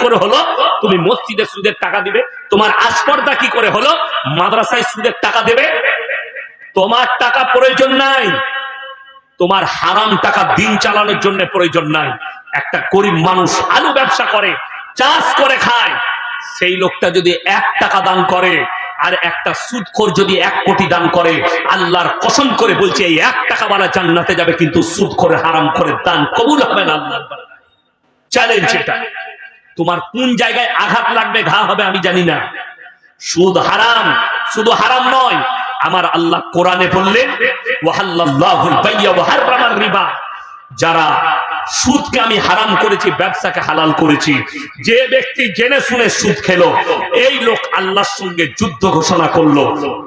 করে হলো তুমি মসজিদে সুদের টাকা দিবে? তোমার আসপর্দা কি করে হলো মাদ্রাসায় সুদের টাকা দেবে? তোমার টাকা প্রয়োজন নাই, তোমার হারাম টাকা দিন চালানোর জন্য প্রয়োজন নাই। একটা গরিব মানুষ আলু ব্যবসা করে, চাষ করে খায়, সেই লোকটা যদি 1 টাকা দান করে আর একটা সুদখোর যদি 1 কোটি দান করে, আল্লাহর কসম করে বলছে এই 1 টাকা ওয়ালা জান্নাতে যাবে, কিন্তু সুদখোর হারাম করে দান কবুল হবে না আল্লাহর দরবারে। চ্যালেঞ্জ এটা। তোমার কোন জায়গায় আঘাত লাগবে, ঘা হবে আমি জানি না। সুদ হারাম, শুধু হারাম নয়, আমার আল্লাহ কোরআনে বললেন ওয়াহাল্লাল্লাহুল বাইয়া ওয়া হারামার রিবা, যারা সুদকে আমি হারাম করেছি, ব্যবসাকে হালাল করেছি। যে ব্যক্তি জেনে শুনে সুদ খেলো, এই লোক আল্লাহর সঙ্গে যুদ্ধ ঘোষণা করলো।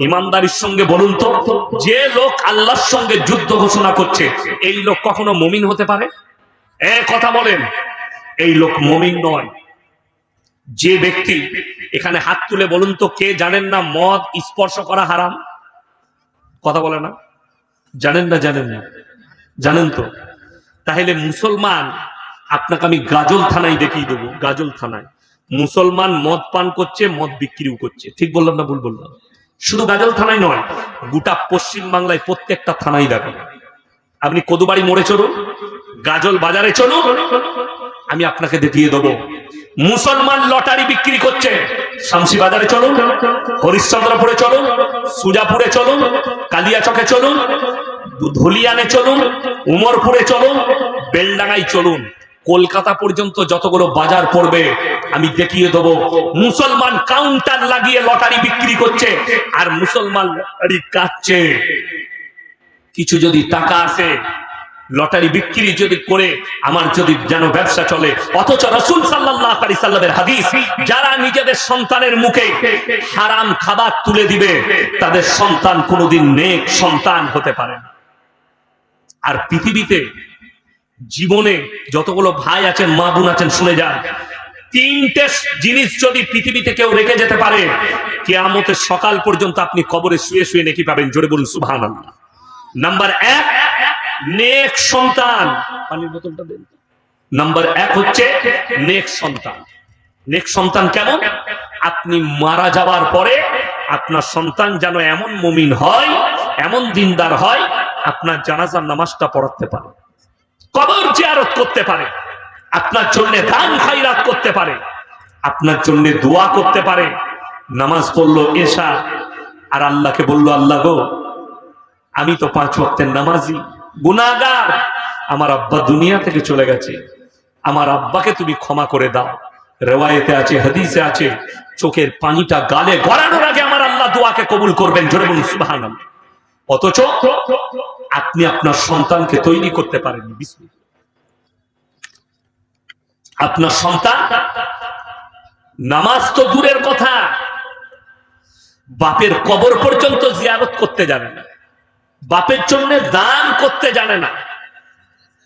ইমানদারির সঙ্গে বলুন তো, যে লোক আল্লাহর সঙ্গে যুদ্ধ ঘোষণা করছে, এই লোক কখনো মুমিন হতে পারে? কথা বলেন, এই লোক মুমিন নয়। যে ব্যক্তি, এখানে হাত তুলে বলুন তো কে জানেন না মদ স্পর্শ করা হারাম? কথা বলে না, জানেন না? জানেন না? জানেন তো। তাহলে মুসলমান, আপনাকে আমি গাজল থানায় দেখিয়ে দেবো। গাজল থানায় মুসলমান মদ পান করছে, মদ বিক্রিও করছে। ঠিক বললাম না ভুল বললাম? শুধু গাজল থানায় নয়, গোটা পশ্চিম বাংলায় প্রত্যেকটা থানায় দেখেন। আপনি কদুবাড়ি মোড়ে চলুন, গাজল বাজারে চলুন, আমি আপনাকে দেখিয়ে দেবো। মুসলমান লটারি বিক্রি করছে, শামসি বাজারে চলুন, হরিশ্চন্দ্রপুরে চলুন, সুজাপুরে চলুন, কালিয়াচকে চলুন, ধুলিয়ানে চলুন, উমরপুরে চলুন, বেলডাঙ্গায় চলুন, কলকাতা পর্যন্ত যতগুলো বাজার পড়বে আমি দেখিয়ে দেবো। মুসলমান কাউন্টার লাগিয়ে লটারি বিক্রি করছে, আর মুসলমান লটারি কাটছে। কিছু যদি টাকা আসে, লটারি বিক্রি যদি করে আমার যদি যেন ব্যবসা চলে। অথচ রাসূল সাল্লাল্লাহু আলাইহি সাল্লামের হাদিস, যারা নিজেদের সন্তানের মুখে হারাম খাবার তুলে দিবে, তাদের সন্তান কোনোদিন নেক সন্তান হতে পারে না। আর পৃথিবীতে জীবনে যতগুলো ভাই আছেন, মা বোন আছেন, শুনে যান, 3টে জিনিস যদি পৃথিবীতে কেউ রেখে যেতে পারে, কিয়ামতের সকাল পর্যন্ত আপনি কবরে শুয়ে শুয়ে নেকি পাবেন। জোরে বলুন সুবহানাল্লাহ। নাম্বার 1, নেক সন্তান। পানির বোতলটা দেন। নাম্বার 1 হচ্ছে নেক সন্তান। নেক সন্তান কেমন? আপনি মারা যাওয়ার পরে আপনার সন্তান যেন এমন মুমিন হয়, এমন দিনদার হয়, আপনার জানাজার নামাজটা পড়াতে পারে, কবর জিয়ারত করতে পারে, আপনার জন্য দান খায়রাত করতে পারে, আপনার জন্য দোয়া করতে পারে। নামাজ পড়লো এশা, আর আল্লাহকে বললো আল্লাহ গো, আমি তো 5 ওয়াক্তের নামাজি, গুনাহগার, আমার আব্বা দুনিয়া থেকে চলে গেছে, আমার আব্বাকে তুমি ক্ষমা করে দাও। রিওয়ায়েতে আছে, হাদিসে আছে, চোখের পানিটা গালে গড়ানোর আগে আমার আল্লাহ দোয়াকে কবুল করবেন। জোরে বলুন সুবহানাল্লাহ। অথচ আপনি আপনার সন্তানকে তৈরি করতে পারেননি। বিসমিল্লাহ। আপনার সন্তান নামাজ তো দূরের কথা, বাপের কবর পর্যন্ত জিয়ারত করতে জানে না, বাপের জন্য দান করতে জানে না।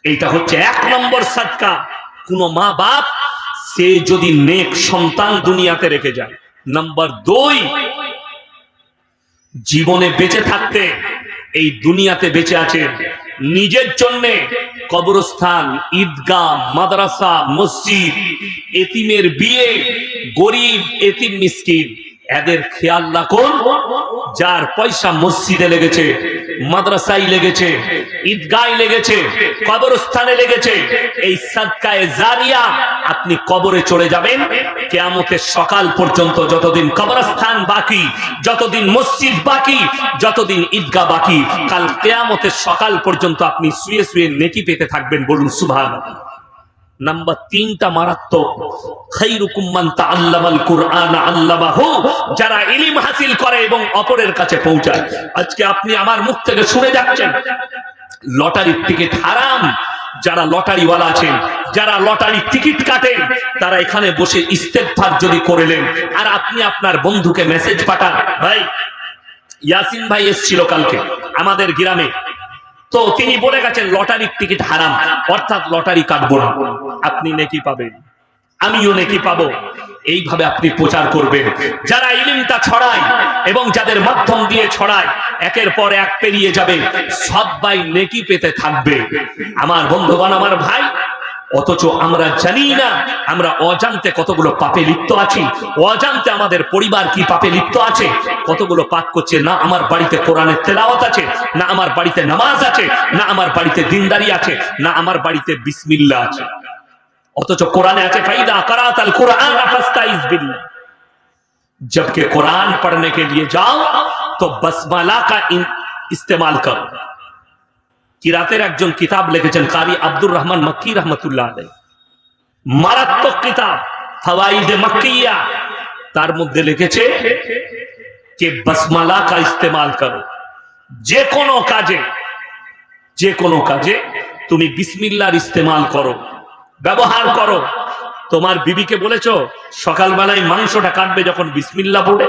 এইটা হচ্ছে 1 নম্বর সাদকা। কোন মা বাপ সে যদি নেক সন্তান দুনিয়াতে রেখে যায়। নাম্বার 2, জীবনে বেঁচে থাকতে, এই দুনিয়াতে বেঁচে আছে নিজের জন্য কবরস্থান, ঈদগাহ, মাদ্রাসা, মসজিদ, এতিমের বিয়ে, গরিব এতিম মিসকিন, এদের খেয়াল রাখুন। যার পয়সা মসজিদে লেগেছে, মাদ্রাসায় লেগেছে, ঈদগাহে লেগেছে, কবরস্থানে লেগেছে, এই সাদকায়ে জারিয়া আপনি কবরে চলে যাবেন। কিয়ামতের সকাল পর্যন্ত যতদিন কবরস্থান বাকি, যতদিন মসজিদ বাকি, যতদিন ঈদগাহ বাকি, কাল কিয়ামতের সকাল পর্যন্ত আপনি শুয়ে শুয়ে নেকি পেতে থাকবেন। বলুন সুবহানাল্লাহ। নাম্বার 3টা মারাত্মক, খায়রুকুম মান তাআল্লামাল কুরআন আল্লামাহু, যারা ইলম হাসিল করে এবং অপরের কাছে পৌঁছায়। আজকে আপনি আমার মুখ থেকে শুনে যাচ্ছেন লটারির টিকিট হারাম। যারা লটারিওয়ালা আছেন, যারা লটারি টিকিট কাটেন, তারা এখানে বসে ইস্তেগফার যদি করলেন, আর আপনি আপনার বন্ধুকে মেসেজ পাঠান, ভাই ইয়াসিন ভাই এসেছিল কালকে আমাদের গ্রামে, তো তিনি বলে গেছেন লটারির টিকিট হারাম, অর্থাৎ লটারি কাটবো না। আপনি নেকি পাবেন, আমিও নেকি পাবো। এইভাবে আপনি প্রচার করবেন। যারা ইলমটা ছড়ায় এবং যাদের মাধ্যম দিয়ে ছড়ায়, একের পর এক পেরিয়ে যাবে, সবাই নেকি পেতে থাকবে। আমার বন্ধুগণ, আমার ভাই, অথচ আমরা জানি না আমরা অজান্তে কতগুলো পাপে লিপ্ত আছি, অজান্তে আমাদের পরিবার কি পাপে লিপ্ত আছে, কতগুলো পাপ করছে। না আমার বাড়িতে কোরআনের তেলাওয়াত আছে, না আমার বাড়িতে নামাজ আছে, না আমার বাড়িতে দিনদারি আছে, না আমার বাড়িতে বিসমিল্লাহ আছে। অথচ কোরআনে আছে ফাইদা কারাতাল কুরআন ফাস্তাইজ বিল্লাহ, जबकि कुरान पढ़ने के लिए जाओ तो बसमाला का इस्तेमाल करो। কিরাতের একজন কিতাব লিখেছেন কারি আব্দুর রহমান মক্কি রহমাতুল্লাহ আলাইহি, মারাত্মক কিতাব ফাওয়াইদে মাক্কিয়া, তার মধ্যে লিখেছে যে বসমালা কা ইস্তেমাল করো। যে কোনো কাজে তুমি বিসমিল্লাহর ইস্তেমাল করো, ব্যবহার করো। তোমার বিবিকে বলেছো সকালবেলায় মাংসটা কাটবে যখন বিসমিল্লাহ বলে,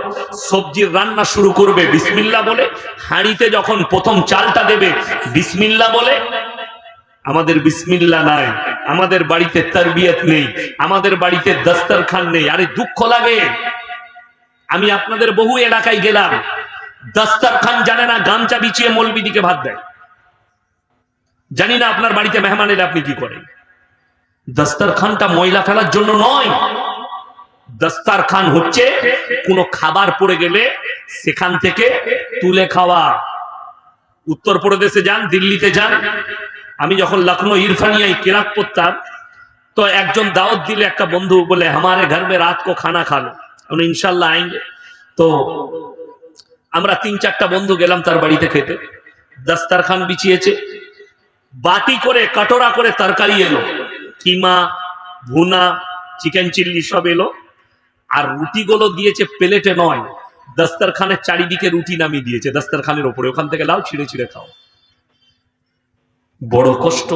সবজির রান্না শুরু করবে বিসমিল্লাহ বলে, হাঁড়িতে যখন প্রথম চালটা দেবে বিসমিল্লাহ বলে। আমাদের বিসমিল্লাহ নাই, আমাদের বাড়িতে তারবিয়ত নেই, আমাদের বাড়িতে দস্তরখান নেই। আরে দুঃখ লাগে। আমি আপনাদের বহু এলাকায় গেলাম, দস্তরখান জানে না, গামছা বিছিয়ে মৌলবীদিকে ভাত দেয়। জানি না আপনার বাড়িতে মেহমান এলে আপনি কি করেন। দস্তরখানটা ময়লা ফেলার জন্য নয়, দস্তরখান হচ্ছে কোনো খাবার পড়ে গেলে সেখান থেকে তুলে খাওয়া। উত্তরপ্রদেশে যান, দিল্লিতে যান, আমি যখন লখনৌ ইরফানিয়ায় কিরাত পড়তাম তো একজন দাওয়াত দিলে একটা বন্ধু বলে हमारे घर में रात को खाना खा लो, আমরা ইনশাআল্লাহ आएंगे। তো আমরা 3-4টা বন্ধু গেলাম তার বাড়িতে খেতে। দস্তরখান বিছিয়েছে, বাটি করে কাটোরা করে তরকারি এলো, কিমা, ভুনা, চিকেন চিল্লি সব এলো, আর রুটিগুলো দিয়েছে প্লেটে নয়, দস্তরখানের চারিদিকে রুটি নামিয়ে দিয়েছে দস্তরখানের উপরে, ওখান থেকে লাও ছিঁড়ে ছিঁড়ে খাও। বড় কষ্ট।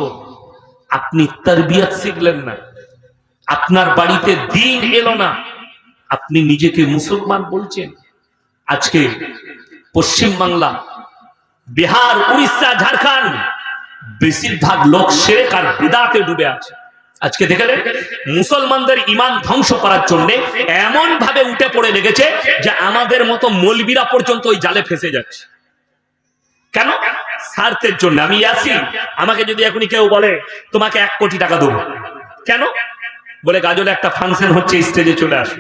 আপনি তারবিয়ত শিখলেন না, আপনার বাড়িতে দ্বীন এলো না, আপনি নিজেকে মুসলমান বলছেন। আজকে পশ্চিম বাংলা, বিহার, উড়িষ্যা, ঝাড়খণ্ড বেশিরভাগ লোক শিরক আর বিদআতে ডুবে আছে। আজকে দেখলেন মুসলমানদের ঈমান ধ্বংস করার জন্য এমন ভাবে উঠে পড়ে লেগেছে যে আমাদের মতো মৌলবীরা পর্যন্ত ওই জালে ফেসে যাচ্ছে। কেন? স্বার্থের জন্য। আমি আছি, আমাকে যদি এখনই কেউ বলে তোমাকে 1 কোটি টাকা দেবো, কেন? বলে গাজলে একটা ফাংশন হচ্ছে, স্টেজে চলে আসে।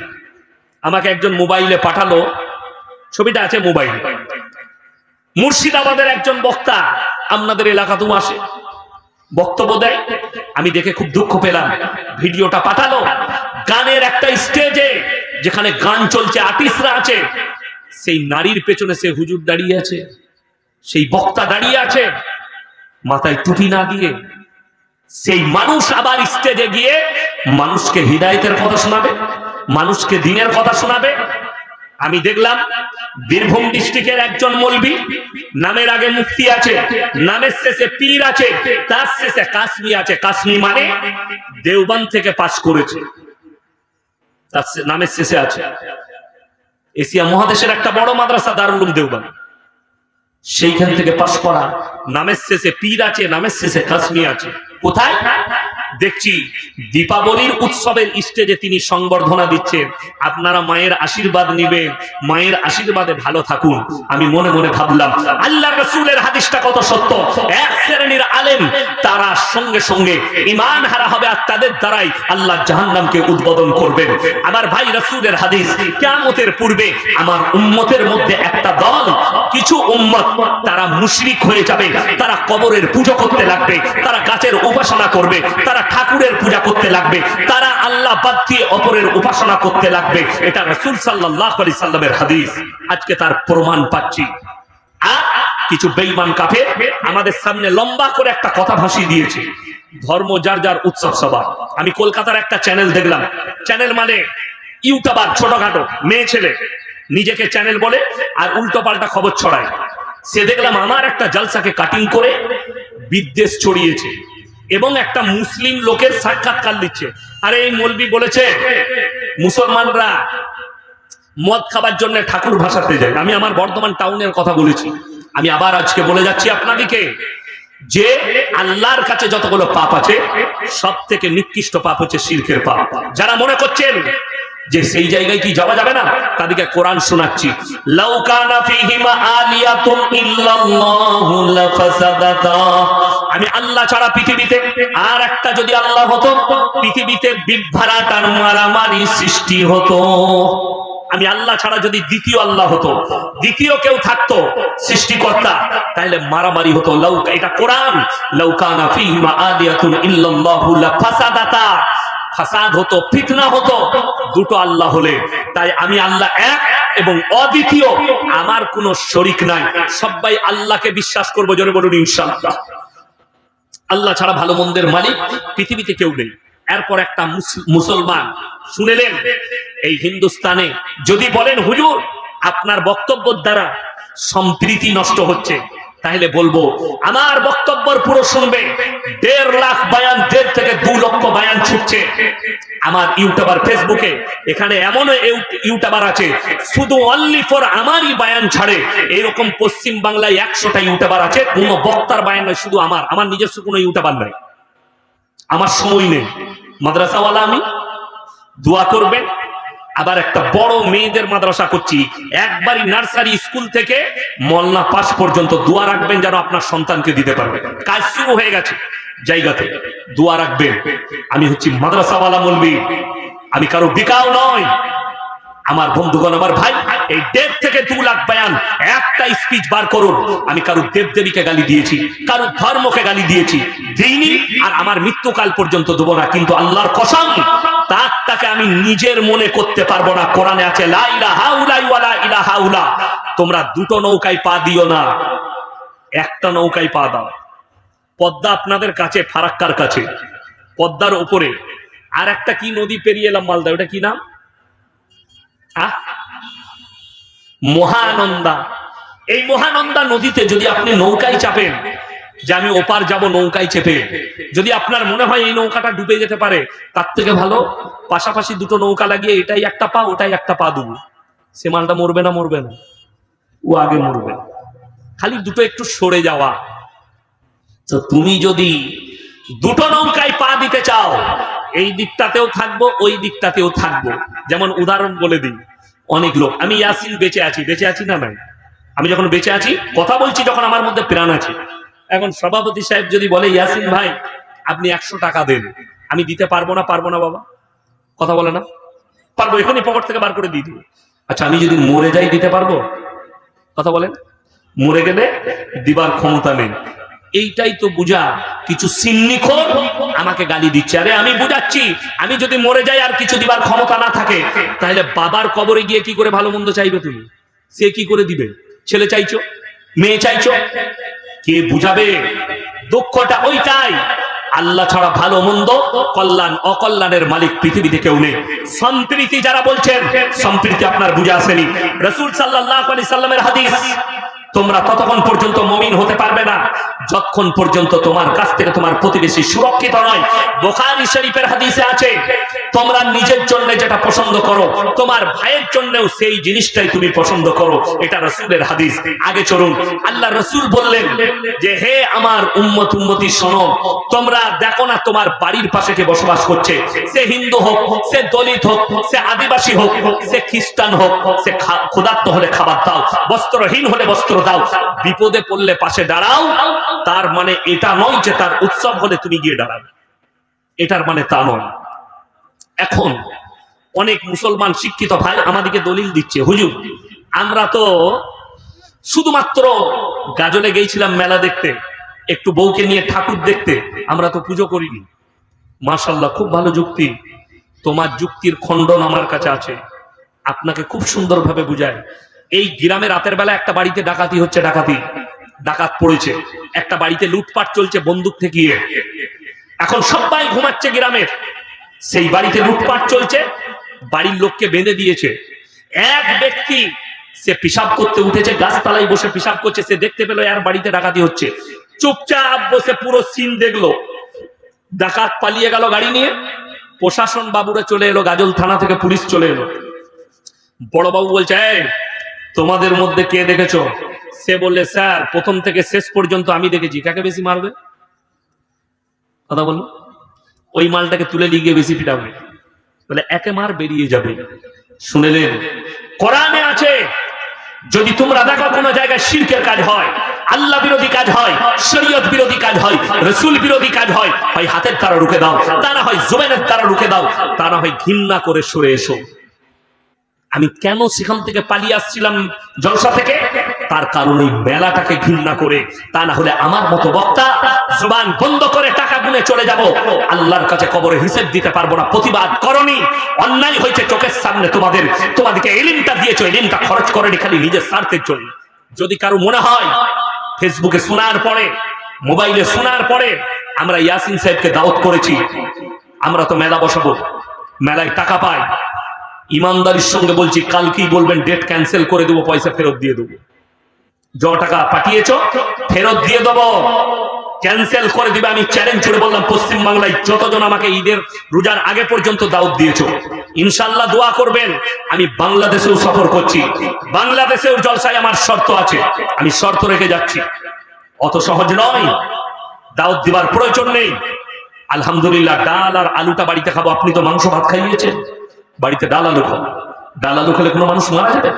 আমাকে একজন মোবাইলে পাঠালো, ছবিটা আছে মোবাইলে, মুর্শিদাবাদের একজন বক্তা আপনাদের এলাকাতেও আসে, বক্তব্য দেয়। আমি দেখে খুব দুঃখ পেলাম, ভিডিওটা পাঠালো। গানের একটা স্টেজে যেখানে গান চলছে, আর্টিস্টরা আছে, সেই নারীর পেছনে সে হুজুর দাঁড়িয়ে আছে, সেই বক্তা দাঁড়িয়ে আছে মাথায় টুপি না দিয়ে। সেই মানুষ আবার স্টেজে গিয়ে মানুষকে হিদায়াতের কথা শোনাবে, মানুষকে দ্বীনের কথা শোনাবে। আমি দেখলাম বীরভূম ডিস্ট্রিক্টের একজন মৌলবী, নামের আগে মুফতি আছে, নামের শেষে পীর আছে, তার শেষে কাসমি আছে। কাসমি মানে দেওবন্দ থেকে পাশ করেছে, তার নামের শেষে আছে। এশিয়া মহাদেশের একটা বড় মাদ্রাসা দারুল উলুম দেওবন্দ, সেইখান থেকে পাশ করা। নামের শেষে পীর আছে, নামের শেষে কাসমি আছে। কোথায় দেখছি দীপাবলির উৎসবের স্টেজে তিনি সংবর্ধনা দিচ্ছেন। আপনারা মায়ের আশীর্বাদ নিবেন, মায়ের আশীর্বাদে ভালো থাকুন। আমি মনে মনে ভাবলাম আল্লাহর রাসূলের হাদিসটা কত সত্য। এক শ্রেণীর আলেম তারা সঙ্গে সঙ্গে ঈমান হারা হবে আর তাদের দ্বারাই আল্লাহ জাহান্নামকে উদ্বোধন করবেন। আমার ভাই, রাসূলের হাদিস, কিয়ামতের পূর্বে আমার উম্মতের মধ্যে একটা দল, কিছু উম্মত তারা মুশরিক হয়ে যাবে, তারা কবরের পূজা করতে লাগবে, তারা গাছের উপাসনা করবে, তারা ঠাকুরের পূজা করতে লাগবে, তারা আল্লাহ বাদ দিয়ে অপরের উপাসনা করতে লাগবে। এটা রাসূল সাল্লাল্লাহু আলাইহি সাল্লামের হাদিস। আজকে তার প্রমাণ পাচ্ছি। আর কিছু বেঈমান কাফের আমাদের সামনে লম্বা করে একটা কথা ভাসিয়ে দিয়েছে, ধর্ম যার যার, উৎসব সবার। আমি কলকাতার একটা চ্যানেল দেখলাম, চ্যানেল মানে ইউটিউবার, ছোটখাটো মেয়ে ছেলে নিজেকে চ্যানেল বলে আর উল্টো পাল্টা খবর ছড়ায়। সে দেখলাম আমার একটা জালসাকে কাটিং করে বিদ্বেষ ছড়িয়েছে এবং একটা মুসলিম লোকের সাক্ষাৎকার দিচ্ছে। আরে এই মৌলবি বলেছে মুসলমানরা মদ খাবার জন্য ঠাকুর ভাসাতে যায়। আমি আমার বর্ধমান টাউনের কথা বলেছি, আমি আবার আজকে বলে যাচ্ছি আপনাদেরকে যে আল্লাহর কাছে যতগুলো পাপ আছে সব থেকে নিকৃষ্ট পাপ হচ্ছে শিরকের পাপ। যারা মনে করছেন যে সেই জায়গায় কি যাওয়া যাবে না, তাদেরকে কোরআন শোনাচ্ছি। লাউ কানা ফীহিমা আলিয়াতুন ইল্লাল্লাহু লাফাসাদাতা, আমি আল্লাহ ছাড়া পৃথিবীতে আর একটা যদি আল্লাহ হতো, পৃথিবীতে বিভ্রাট আর মারামারি সৃষ্টি হতো। আমি আল্লাহ ছাড়া যদি দ্বিতীয় আল্লাহ হতো, দ্বিতীয় কেউ থাকতো সৃষ্টিকর্তা, তাহলে মারামারি হতো। এটা কোরআন, লাউ কানা ফীহিমা আলিয়াতুন ইল্লাল্লাহু লাফাসাদাতা, ফাসাদ হতো, ফিতনা হতো দুটো আল্লাহ হলে। তাই আমি আল্লাহ এক এবং অদ্বিতীয়, আমার কোনো শরীক নাই। সবাই আল্লাহকে বিশ্বাস করবো, জোরে বলুন ইনশাআল্লাহ। আল্লাহ ছাড়া ভালো মন্দের মালিক পৃথিবীতে কেউ নেই। এরপর একটা মুসলমান শুনেলেন, এই হিন্দুস্তানে যদি বলেন হুজুর আপনার বক্তব্যের দ্বারা সম্প্রীতি নষ্ট হচ্ছে, তাহলে বলবো আমার বক্তব্যের পুরো শুনবে। 1.5 লাখ বয়ান, 1.5 থেকে 2 লক্ষ বয়ান ছুটছে আমার ইউটিউবার ফেসবুকে। এখানে এমন ইউটিউবার আছে শুধু অনলি ফর আমারই বয়ান ছাড়ে। এরকম পশ্চিম বাংলায় 100টা ইউটিউবার আছে, কোন বক্তার বয়ান নয়, শুধু আমার নিজস্ব কোনো ইউটিউবার নাই। আমার সময় নেই, মাদ্রাসাওয়ালা আমি। দোয়া করবেন। আবার একটা বড় মেয়েদের মাদ্রাসা করছি, একবারই নার্সারি স্কুল থেকে মলনা পাস পর্যন্ত দোয়া রাখবেন যেন আপনার সন্তানকে দিতে পারবে। কাজ শুরু হয়ে গেছে জায়গাতে, দোয়া রাখবেন। আমি হচ্ছি মাদ্রাসাওয়ালা মৌলবি, আমি কারো বিকাও নয়। আমার বন্ধুগণ, আমার ভাই, এই 1.5 থেকে 2 লাখ বয়ান, একটা স্পিচ বার করুন। আমি কারো দেবদেবীকে গালি দিয়েছি, কারো ধর্মকে গালি দিয়েছি, দিইনি, আর আমার মৃত্যুকাল পর্যন্ত দেবো না। কিন্তু আল্লাহর কসম, তাকে আমি নিজের মনে করতে পারবো না। কোরআনে আছে লা ইলাহা ইল্লাল্লাহু ওয়া লা ইলাহা ইল্লা। তোমরা দুটো নৌকায় পা দিও না, একটা নৌকায় পা দাও। পদ্মা আপনাদের কাছে, ফারাক্কার কাছে, পদ্মার উপরে আর একটা কি নদী পেরিয়ে এলাম মালদা, ওটা কি নাম? মহানন্দা। এই মহানন্দা নদীতে যদি আপনি নৌকায় চাপেন, যে আমি ওপার যাব নৌকায় চেপে, যদি আপনার মনে হয় এই নৌকাটা ডুবে যেতে পারে, তার থেকে ভালো পাশাপাশি দুটো নৌকা লাগিয়ে এটাই একটা পা, ওটাই একটা পা দেবো। সে মালটা মরবে না? মরবে না, ও আগে মরবে। খালি দুটো একটু সরে যাওয়া। তো তুমি যদি দুটো নৌকায় পা দিতে চাও, এই দিকটাতেও থাকবো, ওই দিকটাতেও থাকবো। যেমন উদাহরণ বলে দিই, অনেক লোক, আমি ইয়াসিন বেঁচে আছি না নাই? আমি যখন বেঁচে আছি কথা বলছি, যখন আমার মধ্যে প্রাণ আছে। এখন সভাপতি সাহেব যদি বলে ইয়াসিন ভাই আপনি 100 টাকা দেন, আমি দিতে পারবো না বাবা, কথা বলে না? পারবো, এখনই পকেট থেকে বার করে দিয়ে দিব। আচ্ছা আমি যদি মরে যাই দিতে পারবো? কথা বলেন। মরে গেলে দিবার ক্ষমতা নেই। এইটাই তো বুঝা। কিছু সিন্নিখোর আমাকে গালি দিচ্ছে, আরে আমি বুঝাচ্ছি, আমি যদি মরে যাই আর কিছু দিবার ক্ষমতা না থাকে, তাহলে বাবার কবরে গিয়ে কি করে ভালো মন্দ চাইবে তুমি? সে কি করে দিবে? ছেলে চাইছো, মেয়ে চাইছো, কে বুঝাবে? দুঃখটা ওইটাই। আল্লাহ ছাড়া ভালো মন্দ, কল্যাণ অকল্যাণের মালিক পৃথিবীতে কেউ নেই। সম্প্রীতি যারা বলছেন, সম্প্রীতি আপনার বুঝে আসেনি। রাসূল সাল্লাল্লাহু আলাইহি সাল্লামের হাদিস, তোমরা ততক্ষণ পর্যন্ত মুমিন হতে পারবে না যতক্ষণ পর্যন্ত তোমার কাছ থেকে তোমার প্রতিবেশী সুরক্ষিত নয়। বুখারী শরীফের হাদিসে আছে, তোমরা নিজের জন্য যেটা পছন্দ করো, তোমার ভাইয়ের জন্যও সেই জিনিসটাই তুমি পছন্দ করো। এটা রাসূলের হাদিস। আগে চলুন। আল্লাহ রাসূল বললেন যে হে আমার উম্মতি শোনো, তোমরা দেখো না তোমার বাড়ির পাশে কে বসবাস করছে, সে হিন্দু হোক, সে দলিত হোক, সে আদিবাসী হোক, সে খ্রিস্টান হোক, সে ক্ষুধার্ত হলে খাবার দাও, বস্ত্রহীন হলে বস্ত্র দাও, বিপদে পড়লে পাশে দাঁড়াও। তার মানে এটা নয় যে তার উৎসব হলে তুমি গিয়ে দাঁড়াবে, এটার মানে তা নয়। এখন অনেক মুসলমান শিক্ষিত ভাই আমাদেরকে দলিল দিচ্ছে, হুজুর আমরা তো শুধুমাত্র গাজলে গিয়েছিলাম মেলা দেখতে, একটু বউকে নিয়ে ঠাকুর দেখতে, আমরা তো পুজো করিনি। মাশাআল্লাহ, খুব ভালো যুক্তি। তোমার যুক্তির খণ্ডন আমার কাছে আছে, আপনাকে খুব সুন্দরভাবে বুঝায়। এই গ্রামে রাতের বেলা একটা বাড়িতে ডাকাতি হচ্ছে, ডাকাত পড়েছে, একটা বাড়িতে লুটপাট চলছে বন্দুক ঠেকিয়ে। এখন সবাই ঘুমাচ্ছে গ্রামের, সেই বাড়িতে লুটপাট চলছে, বাড়ির লোককে বেঁধে দিয়েছে। এক ব্যক্তি সে পেশাব করতে উঠেছে, গাছতলায় বসে পেশাব করছে, সে দেখতে পেল আর বাড়িতে ডাকাতি হচ্ছে, চুপচাপ বসে পুরো সিন দেখলো। ডাকাত পালিয়ে গেল গাড়ি নিয়ে, প্রশাসন বাবুরা চলে এলো, গাজল থানা থেকে পুলিশ চলে এলো। বড় বাবু বলছে এই তোমাদের মধ্যে কে দেখেছো? সে বললে স্যার প্রথম থেকে শেষ পর্যন্ত আমি দেখেছি। কাকে বেশি মারবে? কথা বলো। ওই মালটাকে তুলে নিয়ে গিয়ে বেশি পিটাবে, বলে একে মার বেরিয়ে যাবে। শুনেলেন কোরআনে আছে যদি তোমরা দেখো কোনো জায়গায় শিরকের কাজ হয়, আল্লাহ বিরোধী কাজ হয়, শরীয়ত বিরোধী কাজ হয়, রাসূল বিরোধী কাজ হয়, হয় হাতের দ্বারা রুখে দাও, তা না হয় জুবানের দ্বারা রুখে দাও, তা না হয় ঘৃণা করে সরে এসো। আমি কেন সেখান থেকে পালিয়ে আসছিলাম জলসা থেকে? তার কারণ এই মেলাটাকে ঘৃণা করে। তা না হলে আমার মতো বক্তা জুবান বন্ধ করে টাকা গুনে চলে যাব, আল্লাহর কাছে কবরে হিসেব দিতে পারবো না। প্রতিবাদ করনি, অন্যায় হয়েছে চোখের সামনে, তোমাদেরকে এলিমটা দিয়েছো, এলিমটা খরচ করেনি খালি নিজের স্বার্থের জন্য। যদি কারো মনে হয় ফেসবুকে শোনার পরে, মোবাইলে শোনার পরে আমরা ইয়াসিন সাহেবকে দাওয়াত করেছি, আমরা তো মেলা বসাবো, মেলায় টাকা পাই, ইমানদারির সঙ্গে বলছি কালকেই বলবেন ডেট ক্যান্সেল করে দেবো, পয়সা ফেরত দিয়ে দেবো, টাকা পাঠিয়েছো ফেরত দিয়ে দেবো, ক্যান্সেল করে দিবে। আমি চ্যালেঞ্জ করে বললাম পশ্চিম বাংলায় যতজন আমাকে ঈদের রোজার আগে পর্যন্ত দাওয়াত দিয়েছো, ইনশাআল্লাহ দোয়া করবেন। আমি বাংলাদেশেও সফর করছি, বাংলাদেশেও জলসায় আমার শর্ত আছে, আমি শর্ত রেখে যাচ্ছি। অত সহজ নয়, দাওয়াত দিবার প্রয়োজন নেই। আলহামদুলিল্লাহ ডাল আর আলুটা বাড়িতে খাবো, আপনি তো মাংস ভাত খাইয়েছেন, বাড়িতে ডাল আলু খাবো। ডাল আলু খেলে কোনো মানুষ মারা যাবে?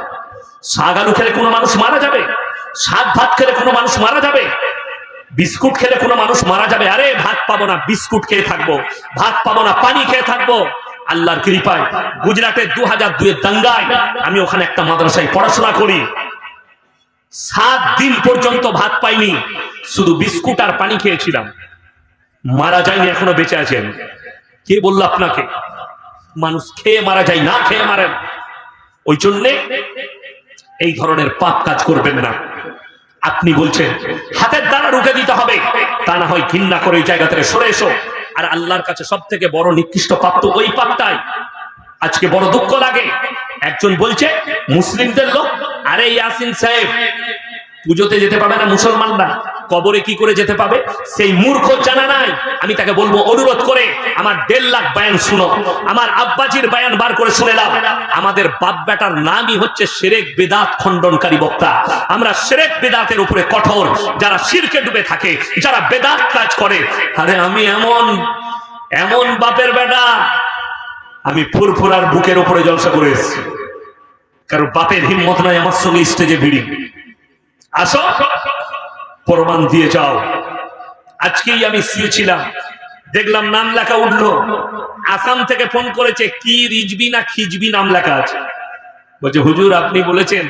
শাক আলু খেলে কোনো মানুষ মারা যাবে? শাক ভাত খেলে কোনো মানুষ মারা যাবে? বিস্কুট খেলে কোনো মানুষ মারা যাবে? আরে ভাত পাবো না, বিস্কুট খেয়ে থাকবো, ভাত পাবো না, পানি খেয়ে থাকবো। আল্লাহর কৃপায় গুজরাটের 2002 দাঙ্গায় আমি ওখানে একটা মাদ্রাসায় পড়াশোনা করি, 7 দিন পর্যন্ত ভাত পাইনি, শুধু বিস্কুট আর পানি খেয়েছিলাম, মারা যায়নি, এখনো বেঁচে আছেন। কে বললো আপনাকে? মানুষ খেয়ে মারা যায়, না খেয়ে মারেন। ওই জন্যে এই ধরনের পাপ কাজ করবেন না। আপনি বলছেন হাতের দ্বারা রুখে দিতে হবে, তা না হয় ঘৃণা করে ওই জায়গা থেকে সরে এসো। আর আল্লাহর কাছে সব থেকে বড় নিকৃষ্ট পাপ তো ওই পাপটাই। আজকে বড় দুঃখ লাগে, একজন বলছে মুসলিমদের লোক, আরে ইয়াসিন সাহেব পুজোতে যেতে পাবে না মুসলমানরা, কবরে কি করে যেতে পাবে? সেই মূর্খ জানা নাই। আমি তাকে বলবো অনুরোধ করে আমার 1.5 লাখ বয়ান শুনো, আমার আব্বাজির বয়ান বার করে শুনে নাও। আমাদের বাপ বেটার নামই হচ্ছে শিরক বিদআত খণ্ডনকারী বক্তা। আমরা শিরক বিদআতের উপরে কঠোর, যারা শিরকে ডুবে থাকে, যারা বেদাত কাজ করে। আরে আমি এমন বাপের বেটা, আমি ফুরফুরার বুকের উপরে জলসা করে এসেছি, কারণ বাপের হিম্মত নাই আমার সঙ্গে স্টেজে ভিড়ি। আসো প্রমাণ দিয়ে যাও। আজকেই আমি শুয়েছিলাম, দেখলাম নাম লেখা উঠলো, আসাম থেকে ফোন করেছে, কি রিজবি না খিজবি নাম লেখা আছে। বলছে হুজুর আপনি বলেছেন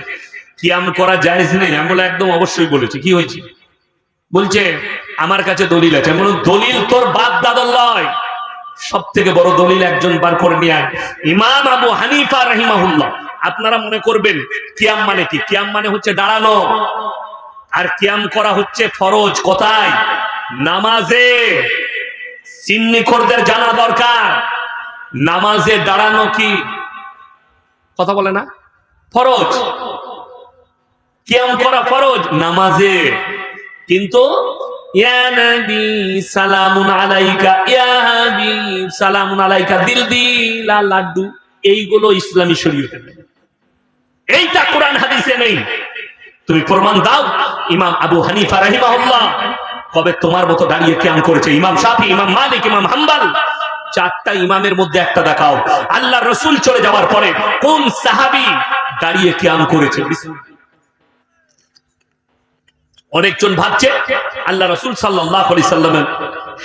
কিয়াম করা জায়েজ নেই। আমি বলে একদম অবশ্যই বলেছি, কি হয়েছে? বলছে আমার কাছে দলিল আছে। আমি বললাম দলিল তোর বাপ দাদার নয়, সব থেকে বড় দলিল একজন বার করে নিয়ে আয়, ইমাম আবু হানিফা রাহিমাহুল্লাহ। আপনারা মনে করবেন কিয়াম মানে কি? কিয়াম মানে হচ্ছে দাঁড়ানো, আর কিয়াম করা হচ্ছে ফরজ। কোথায়? নামাজে। সিন্নিখোরদের জানা দরকার, নামাজে দাঁড়ানো কি কথা বলে না? ফরজ। কিয়াম করা ফরজ নামাজে। কিন্তু ইয়া নবী সালামুন আলাইকা, ইয়া হাবিব সালামুন আলাইকা, দিল দিল আর লাড্ডু, এইগুলো ইসলামী শরীয়তে নেই, এইটা কোরআন হাদিসে নেই। তুমি প্রমাণ দাও। ইমাম আবু হানিফা রাহিমাহুল্লাহ কবে তোমার মতো দাঁড়িয়ে কিয়াম করেছে? ইমাম শাফি, ইমাম মালিক, ইমাম হাম্বল, 4টা ইমামের মধ্যে একটা দেখাও। আল্লাহ রাসূল চলে যাওয়ার পরে কোন সাহাবী দাঁড়িয়ে কিয়াম করেছে? অনেকজন ভাবছে আল্লাহ রাসূল সাল্লাল্লাহু আলাইহি সাল্লামের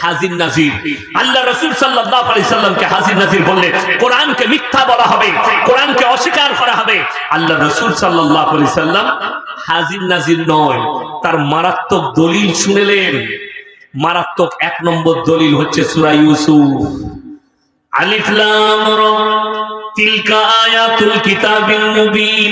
হাজির নাজির, আল্লাহ রাসূল সাল্লাল্লাহু আলাইহি সাল্লামকে হাজির নাজির বললে কোরআনকে মিথ্যা বলা হবে, কোরআনকে অস্বীকার করা হবে। আল্লাহ রাসূল সাল্লাল্লাহু আলাইহি সাল্লাম হাজির নাজির নয়, তার মারাত্মক দলিল শুনেলেন। মারাত্মক 1 নম্বর দলিল হচ্ছে সূরা ইউসুফ, আলিফ লাম রা তিলকা আয়াতুল কিতাবিল মুবিন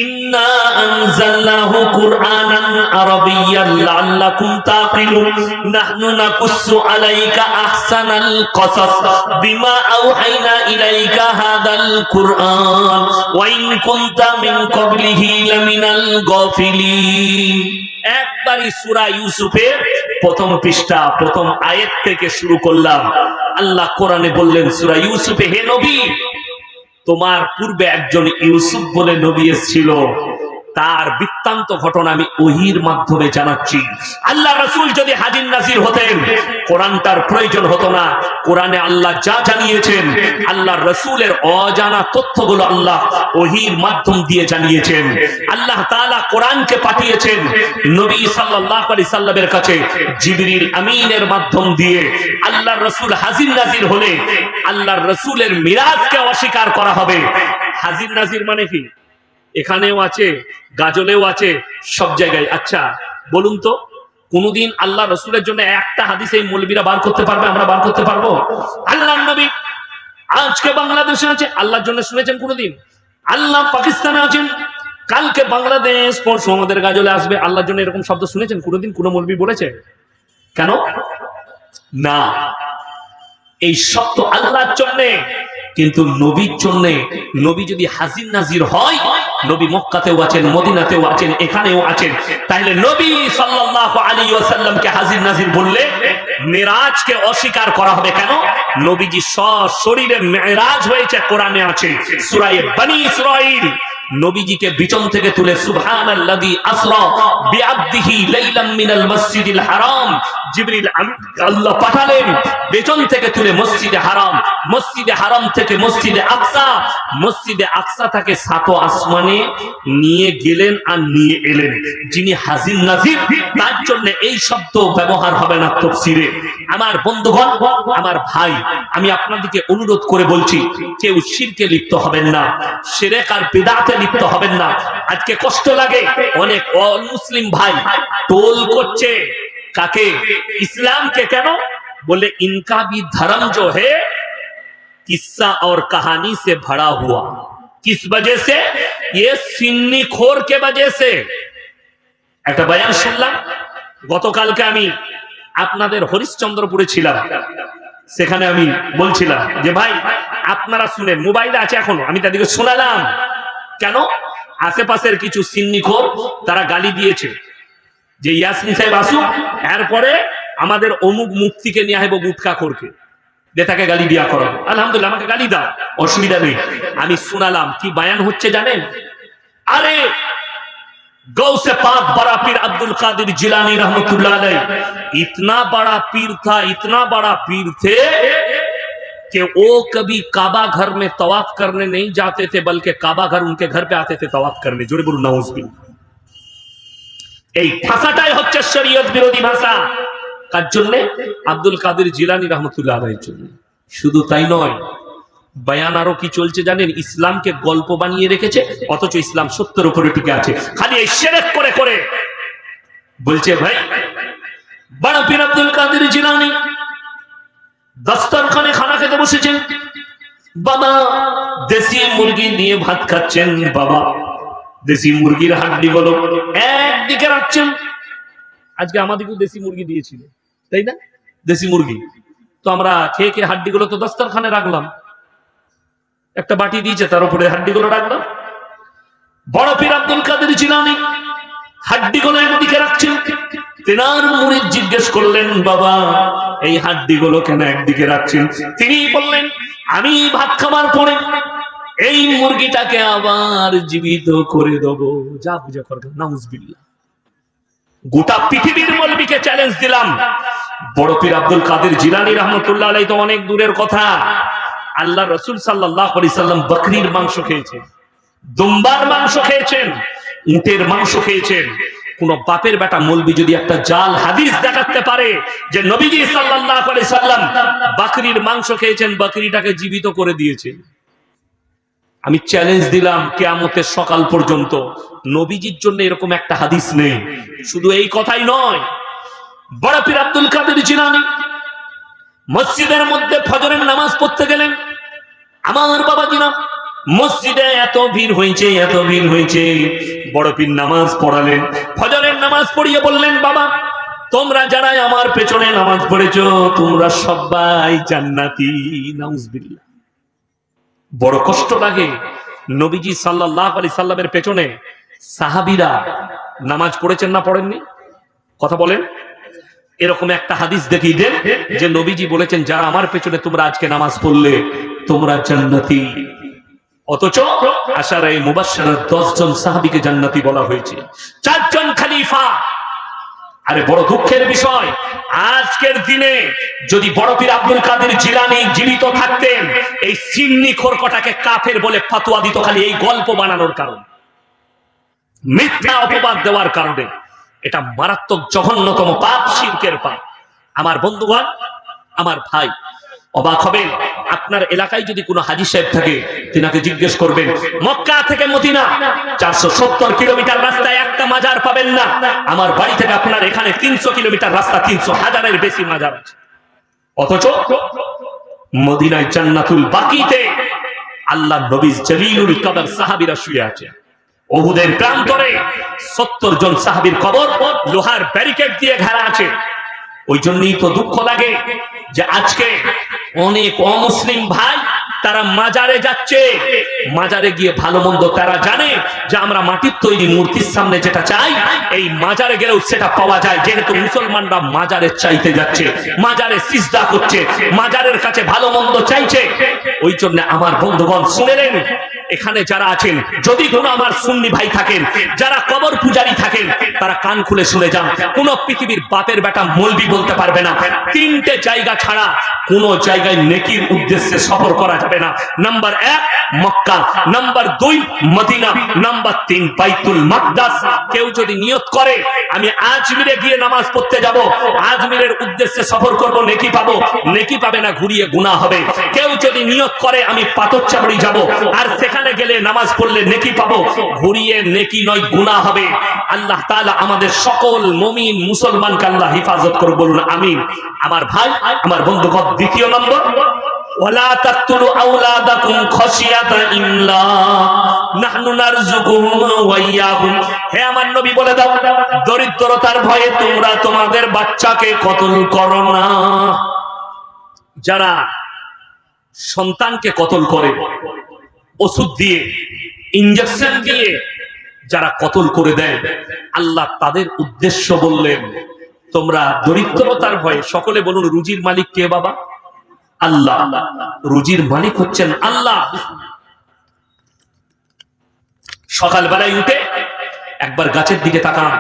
ইন্না আনজালনাহু কুরআনান আরাবিয়্যান লাআল্লাকুম তাকিলুন নাহনু নাকুসসু আলাইকা আহসানাল কসাস বিমা আওহাইনা ইলাইকা হাদাল কুরআন ওয়া ইন কুনতা মিন ক্বাবলিহি লামিনাল গাফিলিন। একবারই সূরা ইউসুফের প্রথম পৃষ্ঠা প্রথম আয়াত থেকে শুরু করলাম। আল্লাহ কোরআনে বললেন সূরা ইউসুফে, হে নবী তোমার পূর্বে একজন ইউসুফ বলে নবী এসেছিল, তার বৃত্তান্ত ঘটনা আমি ওহীর মাধ্যমে জানাচ্ছি। আল্লাহ রাসূল যদি হাজির নাজির হতেন কোরআনটার প্রয়োজন হতো না। কোরআনে আল্লাহ যা জানিয়েছেন, আল্লাহ রাসূলের অজানা তথ্যগুলো আল্লাহ ওহীর মাধ্যম দিয়ে জানিয়েছেন। আল্লাহ তাআলা কোরআনকে পাঠিয়েছেন নবী সাল্লাল্লাহু আলাইহি সাল্লামের কাছে জিবরিল আমিনের মাধ্যম দিয়ে। আল্লাহর রাসূল হাজির নাজির হলে আল্লাহর রাসূলের মিরাজকে অস্বীকার করা হবে। হাজির নাজির মানে কি? এখানেও আছে, গাজলেও আছে, সব জায়গায়। আচ্ছা বলুন তো, কোনদিন আল্লাহ রসুলের জন্য একটা হাদিস এই মৌলবীরা বার করতে পারবে? আমরা বার করতে পারবো? আল্লাহর নবী আজকে বাংলাদেশে আছে, আল্লাহর জন্য শুনেছেন কোনদিন? আল্লাহ পাকিস্তানে আছেন, কালকে বাংলাদেশ, পরশু আমাদের গাজলে আসবে, আল্লাহর জন্য এরকম শব্দ শুনেছেন কোনদিন? কোন মৌলবী বলেছে? কেন না? এই শব্দ আল্লাহর জন্য, কিন্তু নবীর জন্য। নবী যদি হাজির নাজির হয়, নবী মক্কাতেও আছেন, মদিনাতেও আছেন, এখানেও আছেন, তাহলে নবী সাল্লাল্লাহু আলাইহি ওয়াসাল্লামকে হাজির নাজির বললে মেরাজকে অস্বীকার করা হবে কেন? নবীজি সশরীরে মেরাজ হয়েছে, কোরআনে আছে সূরা বনী ইসরাঈল। নবীজিকে বিচন থেকে তুলে সুবহানাল্লাযী আসরা বিআবদিহি লাইলাম মিনাল মসজিদিল হারাম, জিবরিল আল্লাহ পাঠালেন বিচন থেকে তুলে মসজিদে হারাম, মসজিদে হারাম থেকে মসজিদে আকসা, মসজিদে আকসা থেকে সাত আসমানে নিয়ে গেলেন আর নিয়ে এলেন। যিনি হাজির নাজির, তার জন্য এই শব্দ ব্যবহার হবে না তাফসীরে। আমার বন্ধুগণ, আমার ভাই, আমি আপনাদেরকে অনুরোধ করে বলছি, কেউ শিরকে লিপ্ত হবেন না, শিরক আর বিদআতে লিপ্ত হবেন না। আজকে কষ্ট লাগে, অনেক মুসলিম ভাই টোল করছে কাকে? ইসলামকে। কেন? बोले इनका भी धर्म जो है किस्सा और कहानी से भरा हुआ। किस वजह से? ये सिन्नी खोर के वजह से। একটা বয়ান শুনলাম গতকালকে, আমি আপনাদের হরিশ্চন্দ্রপুরে ছিলাম, সেখানে আমি বলছিলাম যে ভাই আপনারা শুনেন, মোবাইলে আছে এখনো, আমি তাদেরকে শোনালাম। কেন? আশেপাশের কিছু সিন্নিখোর তারা গালি দিয়েছে যে ইয়াসমিন সাহেব আসুক, এরপরে আমাদের অমুক মুফতিকে নিয়ে আসবো গুটকা খোরকে, যে তাকে গালি দিয়া করো। আলহামদুলিল্লাহ, আমাকে গালি দাও, অসুবিধা নেই। আমি শোনালাম কি বয়ান হচ্ছে জানেন? আরে गौसे पाक बड़ा पीर अब्दुल कादिर जिलानी रहमतुल्लाह अलैह इतना बड़ा पीर था, इतना बड़ा पीर थे कि वो कभी काबा घर में तवाफ करने नहीं जाते थे, बल्कि काबा घर उनके घर पे आते थे तवाफ करने। जोरे बोलुन नाउजुबिल्लाह। এই ভাষাটাই হচ্ছে শরীয়ত বিরোধী ভাষা। কার জন্য? আব্দুল কাদের জিলানী রহমতুল্লাহ আলাইহির জন্য। শুধু তাই নয়, বয়ান আরো কি চলছে জানেন? ইসলামকে গল্প বানিয়ে রেখেছে, অথচ ইসলাম সত্যের উপরে টিকে আছে। খালি এই শিরক করে করে বলছে ভাই বড় পীর আব্দুল কাদের জিলানী দস্তরখানে খানা খেতে বসেছেন, বাবা দেশি মুরগি দিয়ে ভাত খাচ্ছেন, বাবা দেশি মুরগির হাড্ডি গুলো একদিকে রাখছেন। আজকে আমাদেরকেও দেশি মুরগি দিয়েছিল, তাই না? দেশি মুরগি তো আমরা খেয়ে খেয়ে হাড্ডি গুলো তো দস্তরখানে রাখলাম, একটা বাটি দিয়েছে তার উপরে হাড্ডি গুলো রাখলাম। বড় পীর আব্দুল কাদের জিলানী হাড্ডি গুলো একদিকে রাখছেন। তেনার মুরিদ জিজ্ঞেস করলেন, বাবা এই হাড্ডি গুলো কেন একদিকে রাখছেন? তিনি বললেন, আমি ভাত খাবার পরে এই মুরগিটাকে আবার জীবিত করে দেবো। যা বুঝে করবে। নাউজুবিল্লাহ। গোটা পৃথিবীর মৌলবীকে চ্যালেঞ্জ দিলাম, বড় পীর আব্দুল কাদের জিলানী রহমতুল্লাহ আলাইহি তো অনেক দূরের কথা। আল্লাহ রাসূল সাল্লাল্লাহু আলাইহি সাল্লাম বকরির মাংস খেয়েছেন, দুম্বার মাংস খেয়েছেন, উটের মাংস খেয়েছেন। কোন বাপের বেটা মৌলবী যদি একটা জাল হাদিস দেখাতে পারে যে নবীজি সাল্লাল্লাহু আলাইহি সাল্লাম বকরির মাংস খেয়েছেন, বকরিটাকে জীবিত করে দিয়েছেন, আমি চ্যালেঞ্জ দিলাম কিয়ামতের সকাল পর্যন্ত নবীজির জন্য এরকম একটা হাদিস নেই। শুধু এই কথাই নয়, বড় পীর আব্দুল কাদের জিলানী মসজিদের মধ্যে ফজরের নামাজ পড়তে গেলেন। আমার বাবা জিনা মসজিদে এত ভিড় হয়েছে, এত ভিড় হয়েছে, বড় পীর নামাজ পড়ালেন। ফজরের নামাজ পড়িয়ে বললেন, বাবা তোমরা যারা আমার পেছনে নামাজ পড়েছো তোমরা সবাই জান্নাতি। নাউজুবিল্লাহ। বড় কষ্ট লাগে। নবীজি সাল্লাল্লাহু আলাইহি সাল্লামের পেছনে সাহাবীরা নামাজ পড়েছেন না পড়েননি? কথা বলেন। এরকম একটা হাদিস দেখিয়ে দেন যে নবীজি বলেছেন, যারা আমার পেছনে তোমরা আজকে নামাজ পড়লে তোমরা জান্নাতি। অথচ আশারায়ে মুবাশশারার 10 জন সাহাবীকে জান্নাতি বলা হয়েছে। 4 জন খলিফা আরে বড় দুঃখের বিষয়, আজকের দিনে যদি বড় পীর আব্দুল কাদের জিলানী জীবিত থাকতেন, এই সিন্নি খোরকটাকে কাফের বলে ফতোয়া দিত খালি এই গল্প বানানোর কারণে, মিথ্যা অপবাদ দেওয়ার কারণে। এটা মারাত্মক জঘন্যতম পাপ, শিরকের পাপ। আমার বন্ধুগণ, আমার ভাই, অবাক হবেন, আপনার এলাকায় যদি কোনো হাজী সাহেব থাকে, তিনাকে জিজ্ঞেস করবেন, মক্কা থেকে মদিনা 470 কিলোমিটার রাস্তায় একটা মাজার পাবেন না। আমার বাড়ি থেকে আপনার এখানে 300 কিলোমিটার রাস্তা, 300,000-এর বেশি মাজার আছে। অথচ মদিনায় জান্নাতুল বাকিতে আল্লাহ নবী জলিলুল কদর সাহাবীরা শুয়ে আছে। উহুদের প্রান্তরে 70 জন সাহাবীর কবর লোহার ব্যারিকেড দিয়ে ঘেরা আছে। ওই জন্যই তো দুঃখ লাগে যে আজকে অনেক অমুসলিম ভাই তারা মাজারে যাচ্ছে। মাজারে গিয়ে ভালো মন্দ তারা জানে যে আমরা মাটির তৈরি মূর্তির সামনে যেটা চাই, এই মাজারে গেলেও সেটা পাওয়া যায়। যেহেতু মুসলমানরা মাজারে চাইতে যাচ্ছে, মাজারে সিজদা করছে, মাজারের কাছে ভালো মন্দ চাইছে, ওই জন্য আমার বন্ধুগণ শুনেলেন, এখানে যারা আছেন, যদি কোনো আমার সুন্নি ভাই থাকেন যারা কবর পূজারী থাকেন, তারা কান খুলে শুনে যান, কোন পৃথিবীর বাপের বেটা মৌলবি বলতে পারবে না 3টে জায়গা ছাড়া কোন জায়গায় নেকির উদ্দেশ্যে সফর করা যাবে না। Number 1 Mecca, number 2 Medina, number 3 Baitul মাকদাস। কেউ যদি নিয়ত করে আমি আজমিরে গিয়ে নামাজ পড়তে যাব, আজমিরের উদ্দেশ্যে সফর করব, নেকি পাবো, নেকি পাবে না, ঘুরিয়ে গুনাহ হবে। কেউ যদি নিয়ত করে আমি পাথরচাবড়ি যাব, আর সেখানে গেলে নামাজ পড়লে নেকি পাবো, ঘুরিয়ে নেকি নয় গুনাহ হবে। আল্লাহ তাআলা আমাদের সকল মুমিন মুসলমানকে আল্লাহ হেফাজত করুন, বলুন আমিন। আমার ভাই, আমার বন্ধুগণ, দ্বিতীয় নম্বর, ওয়ালা তাকতুলু আওলাদাকুম খাশিয়াতা ইমলাক নাহনু নারযুকুহুম ওয়া ইয়াকুম। হে আমার নবী বলে দাও, দরিদ্রতার ভয়ে তোমরা তোমাদের বাচ্চাকে কতল করো না। যারা সন্তানকে কতল করে, ওষুধ দিয়ে, ইনজেকশন দিয়ে যারা কতল করে দেয়, আল্লাহ তাদের উদ্দেশ্য বললেন, তোমরা দরিদ্রতার ভয়ে, সকলে বলুন রুজির মালিক কে বাবা? আল্লাহ। রুজির মালিক হচ্ছেন আল্লাহ। সকালবেলায় উঠে একবার গাছের দিকে তাকান,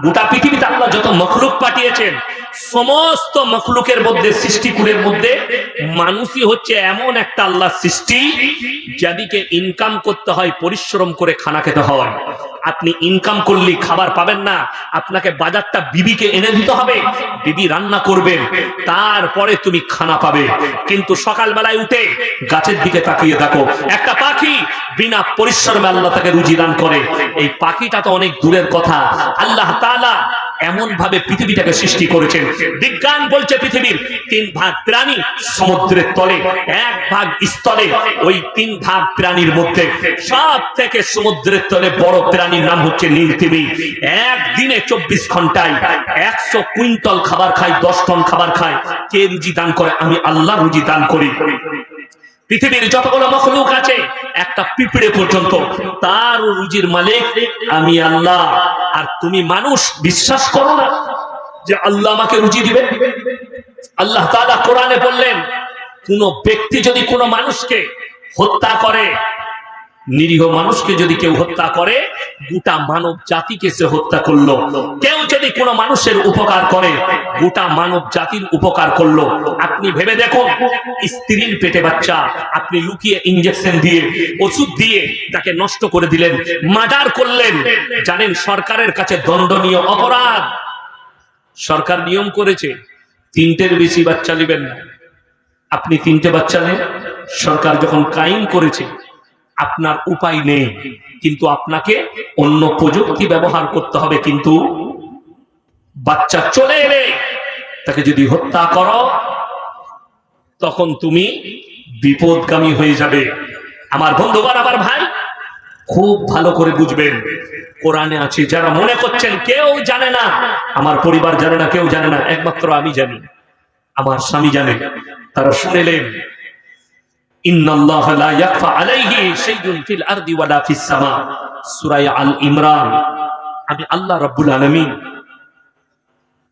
গোটা পৃথিবীতে আল্লাহ যত মখলুক পাঠিয়েছেন, সমস্ত মখলুকের মধ্যে, সৃষ্টিকুলের মধ্যে মানুষই হচ্ছে এমন একটা আল্লাহ সৃষ্টি যাদিকে ইনকাম করতে হয়, পরিশ্রম করে খানা খেতে হয়। আপনি ইনকাম করলে খাবার পাবেন না, আপনাকে বাজারটা বিবিকে এনে দিতে হবে, বিবি রান্না করবেন, তারপরে তুমি খানা পাবে। কিন্তু সকালবেলায় উঠে গাছের দিকে তাকিয়ে দেখো, একটা পাখি বিনা পরিশ্রমে আল্লাহ তাকে রুজি দান করে। এই পাখিটা তো অনেক দূরের কথা, আল্লাহ তাআলা এমন ভাবে পৃথিবীটাকে সৃষ্টি করেছেন। বিজ্ঞান বলছে পৃথিবীর 3 ভাগ প্রাণী সমুদ্রের তলে, 1 ভাগ স্থলে। ওই 3 ভাগ প্রাণীর মধ্যে সব থেকে সমুদ্রের তলে বড় প্রাণীর নাম হচ্ছে নীলতিমি। একদিনে 24 ঘন্টায় 100 কুইন্টাল খাবার খায়, 10 টন খাবার খায়। কে রুজি দান করে? আমি আল্লাহ রুজি দান করি। পৃথিবীর যতগুলো মখলুক আছে, একটা পিঁপড়ে পর্যন্ত, তার রুজির মালিক আমি আল্লাহ। আর তুমি মানুষ বিশ্বাস করো না যে আল্লাহ আমাকে রুজি দিবে? আল্লাহ তাআলা কোরআনে বললেন, কোন ব্যক্তি যদি কোনো মানুষকে হত্যা করে, নিরীহ মানুষকে যদি কেউ হত্যা করে, গোটা মানব জাতিকে সে হত্যা করলো। কেউ যদি কোনো মানুষের উপকার করে, গোটা মানব জাতির উপকার করলো। আপনি ভেবে দেখুন, স্ত্রীর পেটে বাচ্চা, আপনি লুকিয়ে ইনজেকশন দিয়ে, ওষুধ দিয়ে তাকে নষ্ট করে দিলেন, মার্ডার করলেন। জানেন সরকারের কাছে দণ্ডনীয় অপরাধ। সরকার নিয়ম করেছে 3টের বেশি বাচ্চা নেবেন না। আপনি 3টে বাচ্চা নেন, সরকার যখন কায়েম করেছে, আপনার উপায় নেই, কিন্তু আপনাকে অন্য প্রযুক্তি ব্যবহার করতে হবে। কিন্তু বাচ্চা চলে এলে তাকে যদি হত্যা করো, তখন তুমি বিপদগামী হয়ে যাবে। আমার বন্ধুগণ, আমার ভাই, খুব ভালো করে বুঝবেন, কোরআনে আছে। যারা মনে করছেন কেউ জানে না, আমার পরিবার জানে না, কেউ জানে না, একমাত্র আমি জানি, আমার স্বামী জানে, তারা শুনেলেন, ইন্নাল্লাহা লা ইয়াখফা আলাইহি শাইউন ফিল আরদি ওয়ালা ফিস সামা, সূরা আল ইমরান। আমি আল্লাহ রাব্বুল আলামিন,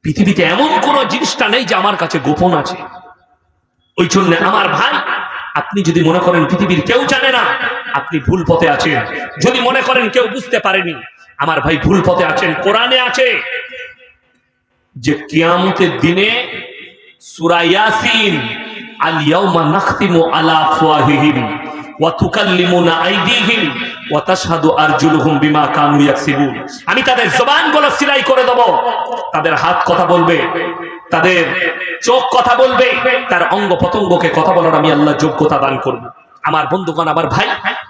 পৃথিবীতে এমন কোন জিনিসটা নেই যে আমার কাছে গোপন আছে। ওই জন্য আমার ভাই, আপনি যদি মনে করেন পৃথিবীর কেউ জানে না, আপনি ভুল পথে আছেন। যদি মনে করেন কেউ বুঝতে পারেনি, আমার ভাই ভুল পথে আছেন। কোরআনে আছে, যে কিয়ামতের দিনে সূরা ইয়াসিন, আল ইয়াউমা নাখতিমু আলা আফওয়াহিহিম ওয়া তুকাল্লিমুনা আইদিহিম ওয়া তাশহাদু আরজুলুহুম বিমা কানু ইয়াকসিবুন। আমি তাদের জবানগুলো সিলাই করে দেব, তাদের হাত কথা বলবে, তাদের চোখ কথা বলবে, তার অঙ্গ প্রত্যঙ্গকে কথা বলার আমি আল্লাহ যোগ্যতা দান করব। আমার বন্ধুগণ, আমার ভাই,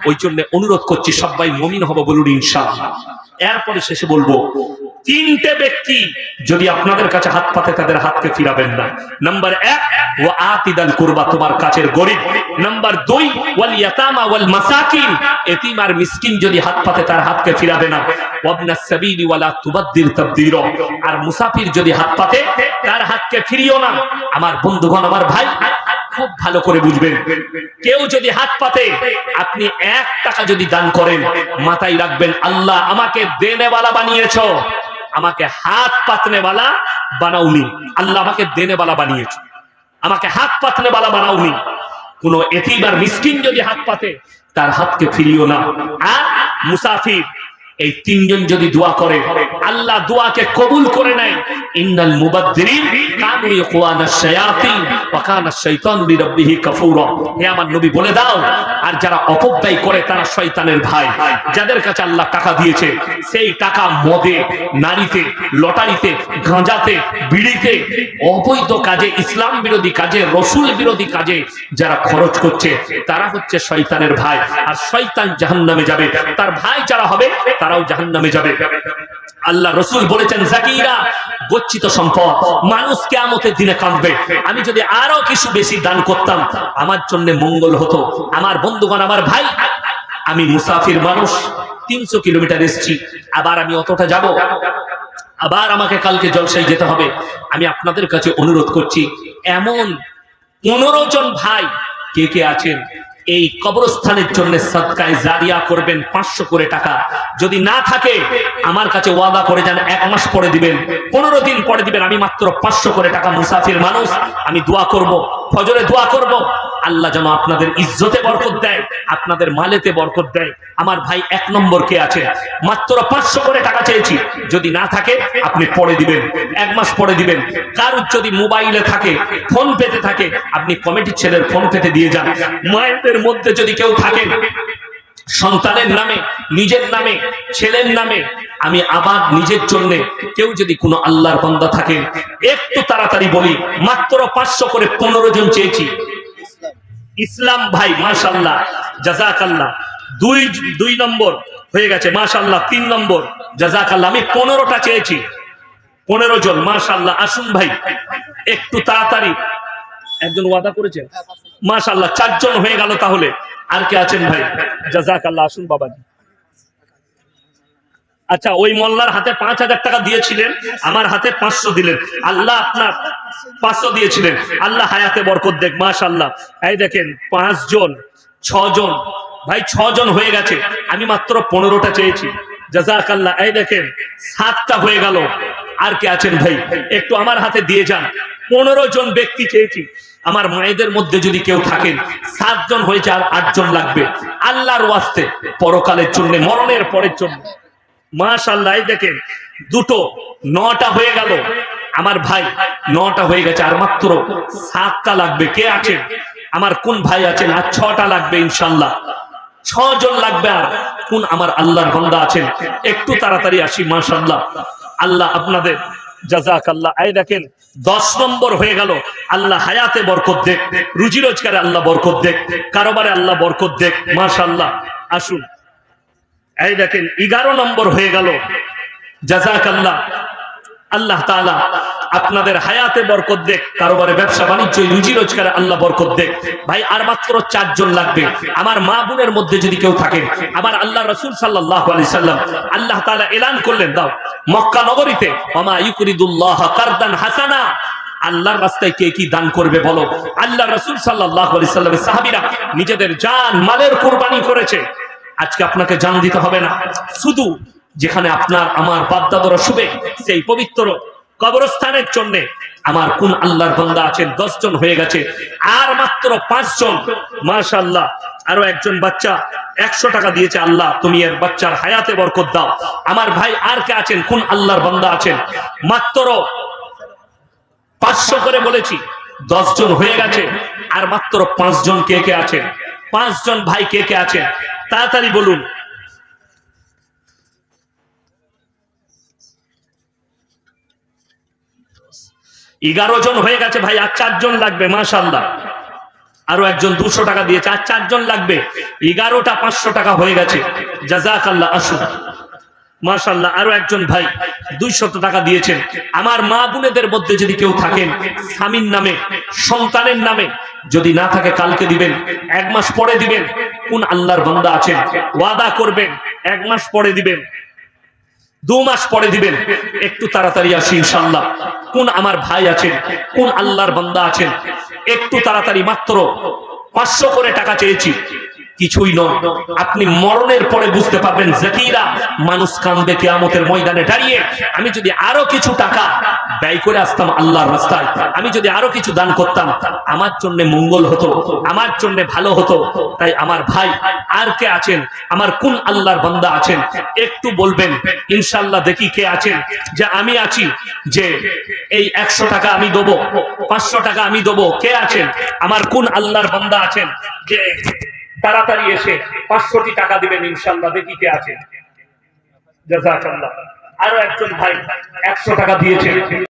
ওই জন্য অনুরোধ করছি সবাই মুমিন হব, বলুন ইনশাআল্লাহ। এরপরে শেষে বলবো, তিনটে ব্যক্তি যদি আপনাদের কাছে হাত পাতে তাদের হাতকে ফিরাবেন না। নাম্বার 1, ওয়া আতিদাল কুরবা, তোমার কাছের গরীব। নাম্বার 2, ওয়াল ইয়াতামা ওয়াল মাসাকিন, এতিম আর মিসকিন যদি হাত পাতে তার হাতকে ফিরাবে না। ওয়াবনাস সাবিলি ওয়ালা তুবাদদির তাবদীরা, আর মুসাফির যদি হাত পাতে তার হাতকে ফিরিও না। আমার বন্ধুগণ, আমার ভাই, খুব ভালো করে বুঝবেন, কেউ যদি হাত পাতে, আপনি 1 টাকা যদি দান করেন, মাথায় রাখবেন আল্লাহ আমাকে দেনেওয়ালা বানিয়েছো, আমাকে হাত পাতনেওয়ালা বানাওনি। আল্লাহ আমাকে দেনেওয়ালা বানিয়েছো, আমাকে হাত পাতনেওয়ালা বানাওনি। কোন এতিম আর মিসকিন যদি হাত পাতে তার হাতকে ফিরিও না। আর মুসাফির, এই তিনজন যদি দোয়া করে আল্লাহ দোয়াকে কবুল করে নেয়। ইন্নাল মুবাদদিরিন কানু ইয়াকুয়ানাশ শায়াতিন ওয়া কানাশ শাইতানু লিরাব্বিহি কাফুরা। হে আমার নবী বলে দাও, আর যারা অপব্যয় করে তারা শয়তানের ভাই। যাদের কাছে আল্লাহ টাকা দিয়েছে, সেই টাকা মদে, নারীতে, লটারিতে, গাঁজাতে, বিড়িতে, অবৈধ কাজে, ইসলাম বিরোধী কাজে, রসুল বিরোধী কাজে যারা খরচ করছে তারা হচ্ছে শয়তানের ভাই। আর শয়তান জাহান্নামে যাবে, তার ভাই যারা হবে তারাও জাহান্নামে যাবে। আল্লাহ রসুল বলেছেন, জাকিরা, গচ্ছিত সম্পদ, মানুষ কিয়ামতের দিনে কাঁদবে। আমি যদি আরো কিছু বেশি দান করতাম আমার জন্য মঙ্গল হতো। আমার বন্ধুগণ, আমার ভাই, আমি মুসাফির মানুষ, 300 কিলোমিটার এসেছি, আবার আমি অতটা যাব, আবার আমাকে কালকে জলসায় যেতে হবে। আমি আপনাদের কাছে অনুরোধ করছি, এমন 15 জন ভাই কে কে আছেন এই কবরস্থানের জন্য সদকায়ে জারিয়া করবেন 500 করে টাকা। যদি না থাকে আমার কাছে ওয়াদা করে যান 1 মাস পরে দিবেন, 15 দিন পরে দিবেন। আমি মাত্র 500 করে টাকা, মুসাফির মানুষ, আমি দোয়া করব, ফজরে দোয়া করব, আল্লাহ যেন আপনাদের ইজ্জতে বরকত দেয়, আপনাদের মালেতে বরকত দেয়। আমার ভাই 1 নম্বর কে আছে, মাত্র 500 করে টাকা চেয়েছি, যদি না থাকে আপনি পরে দিবেন, 1 মাস পরে দিবেন। কারুর যদি মোবাইলে থাকে, ফোন পেতে থাকে, আপনি কমিটির ছেলের ফোন পেতে দিয়ে যান। মায়েদের মধ্যে যদি কেউ থাকেন, সন্তানের নামে, নিজের নামে, ছেলের নামে, আমি আবার নিজের জন্য, কেউ যদি কোনো আল্লাহর বান্দা থাকেন, একটু তাড়াতাড়ি বলি, মাত্র 500 করে 15 জন চেয়েছি। ইসলাম ভাই, মাশাআল্লাহ, জাযাকাল্লাহ। 2 নম্বর হয়ে গেছে, মাশাআল্লাহ। 3 নম্বর, জাযাকাল্লাহ। আমি 15টা চেয়েছি, 15 জন, মাশাআল্লাহ। আসুন ভাই, একটু তাড়াতাড়ি। একজন ওয়াদা করেছেন, মাশাআল্লাহ। 4 জন হয়ে গেল। তাহলে আর কে আছেন ভাই? জাযাকাল্লাহ। আসুন বাবাজি। আচ্ছা, ওই মোল্লার হাতে 5000 টাকা দিয়েছিলেন, আমার হাতে 500 দিলেন। আল্লাহ আপনার 500 দিয়েছিলেন, আল্লাহ হায়াতে বরকত দেখ, মাশাআল্লাহ। এই দেখেন, 5 জন, 6 জন ভাই, 6 জন হয়ে গেছে। আমি মাত্র 15টা চেয়েছি, জাযাকাল্লাহ। এই দেখেন, 7টা হয়ে গেল। আর কে আছেন ভাই? একটু আমার হাতে দিয়ে যান। 15 জন ব্যক্তি চেয়েছি। আমার মায়েদের মধ্যে যদি কেউ থাকেন, 7 জন হয়েছে, আর 8 জন লাগবে আল্লাহর ওয়াস্তে, পরকালের জন্য, মরণের পরের জন্য, মাশাআল্লাহ। এই দেখেন, 2টো, 9টা হয়ে গেল। আমার ভাই 9টা হয়ে গেছে, আর মাত্র 7টা লাগবে। কে আছেন? আমার কোন ভাই আছেন? আর 6টা লাগবে ইনশাআল্লাহ। 6 জন লাগবে। আর কোন আমার আল্লাহর বান্দা আছেন? একটু তাড়াতাড়ি আসি, মাশাআল্লাহ। আল্লাহ আপনাদের জাযাকাল্লাহ। এই দেখেন, 10 নম্বর হয়ে গেল। আল্লাহ হায়াতে বরকত দেখ, রুজি রোজগারে আল্লাহ বরকত দেখ, কারবারে আল্লাহ বরকত দেখ, মাশাআল্লাহ। আসুন। এই দেখেন, 11 নম্বর হয়ে গেল, জাযাকাল্লাহ। আল্লাহ তাআলা আপনাদের হায়াতে বরকত দেখ, কারবারে, ব্যবসা বাণিজ্য, রুজি রোজগারে আল্লাহ বরকত দেখ। ভাই, আর মাত্র 4 জন লাগবে। আমার মা বোনের মধ্যে যদি কেউ থাকেন, আমার আল্লাহ রাসূল সাল্লাল্লাহু আলাইহি সাল্লাম, আল্লাহ তাআলা এলান করলেন, দাও মক্কা নগরীতে, ওমা ইউকরিদুল্লাহ কারদান হাসানা, আল্লাহর রাস্তায় কে কি দান করবে বলো। আল্লাহ রাসূল সাল্লাল্লাহু আলাইহি সাল্লামের সাহাবীরা নিজেদের জান মালের কুরবানি করেছে। আজকে আপনাকে জান দিতে হবে না, শুধু যেখানে আপনার আমার বাপ-দাদারা শুবে, সেই পবিত্র কবরস্থানের জন্য আমার কোন আল্লাহর বান্দা আছেন? 10 জন হয়ে গেছে, আর মাত্র 5 জন, মাশাআল্লাহ। আরো একজন বাচ্চা 100 টাকা দিয়েছে, আল্লাহ তুমি এর বাচ্চার হায়াতে বরকত দাও। আমার ভাই আর কে আছেন? কোন আল্লাহর বান্দা আছেন? মাত্র 500 করে বলেছি, 10 জন হয়ে গেছে, আর মাত্র 5 জন কে কে আছেন? 5 জন ভাই কে কে আছেন তাড়াতাড়ি বলুন। 11 জন হয়ে গেছে ভাই, আর 4 জন লাগবে। মাশাআল্লাহ, আরো একজন 200 টাকা দিয়েছে, আর 4 জন লাগবে। 11টা 500 টাকা হয়ে গেছে। জাযাকাল্লাহ। আসুন। মাশাআল্লাহ, আরো একজন ভাই 200 টাকা দিয়েছেন। আমার মা বোনেদের মধ্যে যদি কেউ থাকেন, স্বামীর নামে, সন্তানের নামে, যদি না থাকে কালকে দিবেন, 1 মাস পরে দিবেন। কোন আল্লাহর বান্দা আছেন ওয়াদা করবেন 1 মাস পরে দিবেন, 2 মাস পরে দিবেন? একটু তাড়াতাড়ি আসি ইনশাআল্লাহ। কোন আমার ভাই আছেন, কোন আল্লাহর বান্দা আছেন, একটু তাড়াতাড়ি। মাত্র 500 করে টাকা চেয়েছি, কিছুই নয়। আপনি মরণের পরে বুঝতে পারবেন জাকিরা, মানুষ কাঁদবে কিয়ামতের ময়দানে দাঁড়িয়ে। আমি যদি আরো কিছু টাকা ব্যয় করে আসতাম আল্লাহর রাস্তায়, আমি যদি আরো কিছু দান করতাম, আমার জন্য মঙ্গল হতো, আমার জন্য ভালো হতো। তাই আমার ভাই আর কে আছেন, আমার কোন আল্লাহর বান্দা আছেন, একটু বলবেন ইনশাআল্লাহ। দেখি কে আছেন, যে আমি আছি, যে এই 100 টাকা আমি দেবো, 500 টাকা আমি দেবো। কে আছেন? আমার কোন আল্লাহর বান্দা আছেন যে তাড়াতাড়ি এসে 500টি টাকা দিবেন ইনশাআল্লাহ? দেখি কে আছে। জাযাকাল্লাহ। আরো একজন ভাই 100 টাকা দিয়েছে।